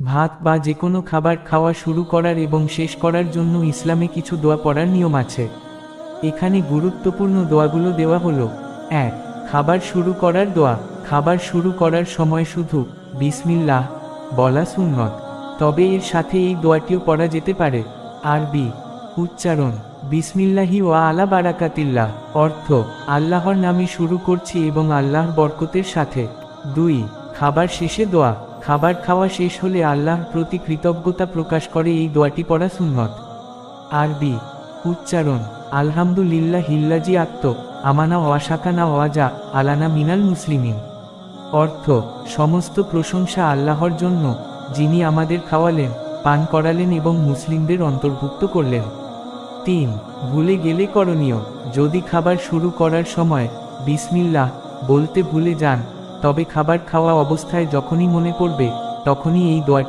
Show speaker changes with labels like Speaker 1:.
Speaker 1: ভাত বা যে কোনো খাবার খাওয়া শুরু করার এবং শেষ করার জন্য ইসলামে কিছু দোয়া পড়ার নিয়ম আছে। এখানে গুরুত্বপূর্ণ দোয়াগুলো দেওয়া হলো। ১. খাবার শুরু করার দোয়া। খাবার শুরু করার সময় শুধু বিসমিল্লাহ বলা সুন্নত, তবে এর সাথে এই দোয়াটিও পড়া যেতে পারে। আরবি উচ্চারণ বিসমিল্লাহি ওয়া আলা বারাকাতিল্লাহ, অর্থ আল্লাহর নামে শুরু করছি এবং আল্লাহর বরকতের সাথে। ২. খাবার শেষে দোয়া। খাবার খাওয়া শেষ হলে আল্লাহর প্রতি কৃতজ্ঞতা প্রকাশ করে এই দোয়াটি পড়া সুন্নত। আরবি উচ্চারণ আলহামদুলিল্লাহ হিল্লাজি আত্ম আমানা ওয়াশাকানা ওয়াজা আলানা মিনাল মুসলিমিন, অর্থ সমস্ত প্রশংসা আল্লাহর জন্য, যিনি আমাদের খাওয়ালেন, পান করালেন এবং মুসলিমদের অন্তর্ভুক্ত করলেন। ৩. ভুলে গেলে করণীয়। যদি খাবার শুরু করার সময় বিসমিল্লাহ বলতে ভুলে যান, তবে খাবার খাওয়া অবস্থায় যখনই মনে পড়বে তখনই এই দোয়াটি